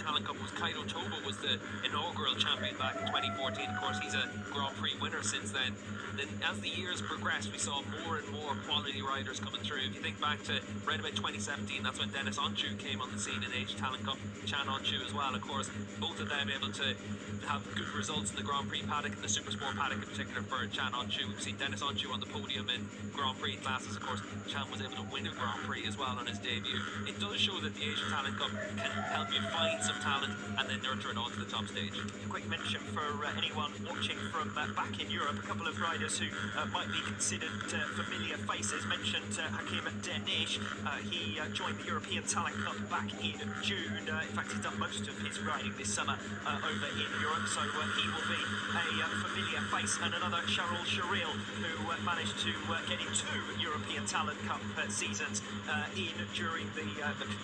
Talent Cup was Kaito Toba, was the inaugural champion back in 2014. Of course, he's a Grand Prix winner since then. Then as the years progressed, we saw more and more quality riders coming through. If you think back to right about 2017, that's when Dennis Onchu came on the scene in Asian Talent Cup, Chan Onchu as well. Of course, both of them able to have good results in the Grand Prix paddock and the Super Sport paddock in particular for Chan Onchu. We've seen Dennis Onchu on the podium in Grand Prix classes. Of course, Chan was able to win a Grand Prix as well on his debut. It does show that the Asian Talent Cup can help you find some talent and then nurture it onto the top stage. A quick mention for anyone watching from back in Europe, a couple of riders who might be considered familiar faces. Mentioned Hakim Denish. He joined the European Talent Cup back in June. In fact, he's done most of his riding this summer over in Europe, so he will be a familiar face. And another Charles Sharil, who managed to get in 2 European Talent Cup seasons during the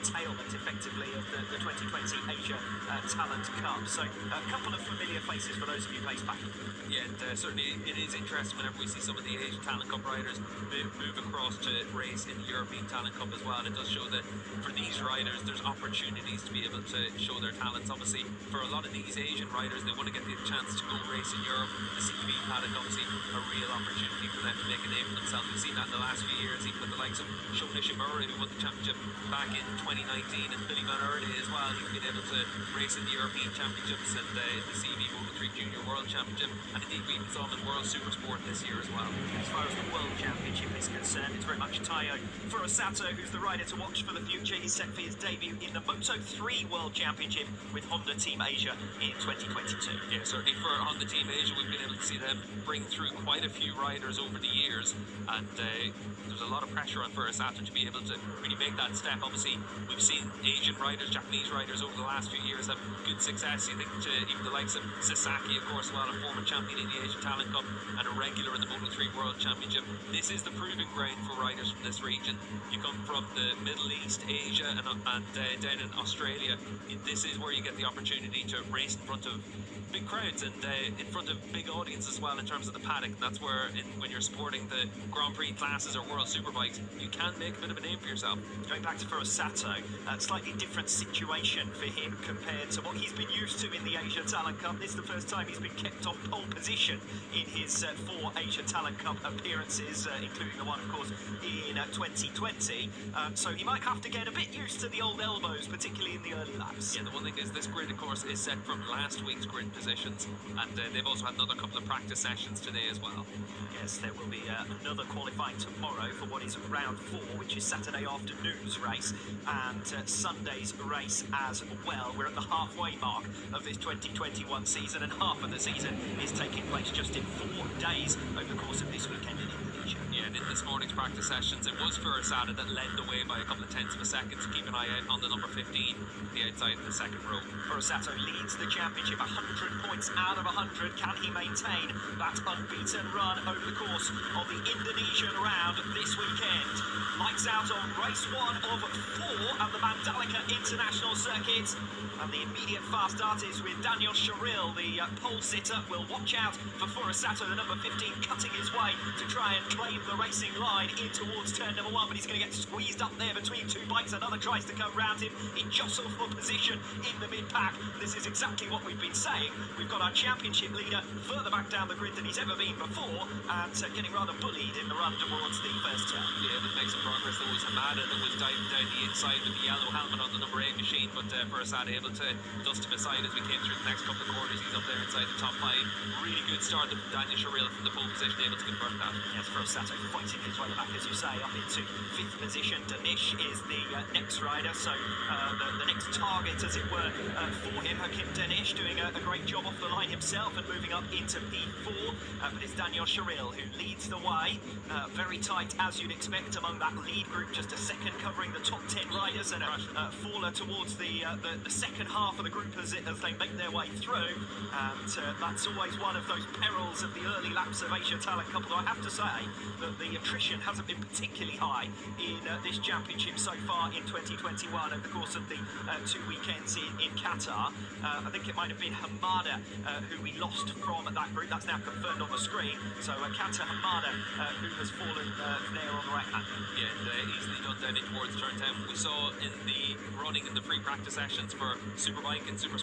curtailment, effectively, of the 2020 Asia Talent Cup. So a couple of familiar faces for those of you based back. Yeah, and certainly it is interesting whenever we see some of the Asian Talent Cup riders move across to race in the European Talent Cup as well. It does show that for these riders, there's opportunities to be able to show their talents. Obviously, for a lot of these Asian riders, they want to get the chance to go race in Europe. The CQB paddock, obviously, a real opportunity for them to make a name for themselves. We've seen that in the last few years, even with the likes of Shona Shimura, who won the championship back in 2019, and Billy Van Erde as well, who's been able to race in the European Championships and the CB Moto3 Junior World Championship, and indeed we even saw him in World Super Sport this year as well. As far as the World Championship is concerned, it's very much Tayo Furusato who's the rider to watch for the future. He's set for his debut in the Moto3 World Championship with Honda Team Asia in 2022. Yeah, certainly for Honda Team Asia, we've been able to see them bring through quite a few riders over the years, and there's a lot of pressure on Furusato to be able to really make that step. Obviously, we've seen Asian riders, Japanese riders over the last few years have good success. You think to even the likes of Sasaki, of course, well, a former champion in the Asian Talent Cup and a regular in the Moto3 World Championship. This is the proving ground for riders from this region. You come from the Middle East, Asia, and down in Australia. This is where you get the opportunity to race in front of big crowds and in front of big audiences as well in terms of the paddock. That's where when you're supporting the Grand Prix classes or World Superbikes, you can make a bit of a name for yourself. Going back to Furusato, a slightly different situation for him compared to what he's been used to in the Asia Talent Cup. This is the first time he's been kept on pole position in his 4 Asia Talent Cup appearances, including the one, of course, in 2020. So he might have to get a bit used to the old elbows, particularly in the early laps. Yeah, the one thing is this grid, of course, is set from last week's grid positions, and they've also had another couple of practice sessions today as well. Yes, there will be another qualifying tomorrow for what is round 4, which is Saturday afternoon's race, and Sunday's race as well. We're at the halfway mark of this 2021 season, and half of the season is taking place just in 4 days over the course of this weekend in Indonesia. Yeah, and in this morning's practice sessions, it was Furusato that led the way by a couple of tenths of a second. So keep an eye out on the number 15, the outside of the second row. Furusato leads the championship, 100 points out of 100. Can he maintain that unbeaten run over the course of the Indonesian round this weekend? Lights out on race 1 of 4 at the Mandalika International Circuit. And the immediate fast start is with Daniel Sharil, the pole sitter. Will watch out for Furusato, the number 15, cutting his way to try and claim the racing line in towards turn number 1, but he's going to get squeezed up there between 2 bikes. Another tries to come round him. He jostles for position in the mid-pack. This is exactly what we've been saying. We've got our championship leader further back down the grid than he's ever been before, and getting rather bullied in the run towards the first turn. Yeah, but make some progress. There was Hamada that was diving down the inside with the yellow helmet on the number 8 machine, but Furusato able to dust him aside as we came through the next couple of quarters. He's up there inside the top 5. Really good start of Daniel Sharil from the pole position, able to convert that. Yes, Furusato fighting his way back, as you say, up into 5th position. Danish is the next rider, so the next target, as it were, for him. Hakim Danish doing a great job off the line himself and moving up into P4, but it's Daniel Sharil who leads the way. Very tight, as you'd expect, among that lead group, just a second covering the top 10 riders, and a faller towards the second half of the group as they make their way through, and that's always one of those perils of the early laps of Asia Talent Cup. Although I have to say that that the attrition hasn't been particularly high in this championship so far in 2021 over the course of the 2 weekends in Qatar. I think it might have been Hamada who we lost from that group. That's now confirmed on the screen. So Kata Hamada who has fallen there on the right hand. Yeah, and easily done down in towards turn 10. We saw in the running in the free practice sessions for Superbike and Super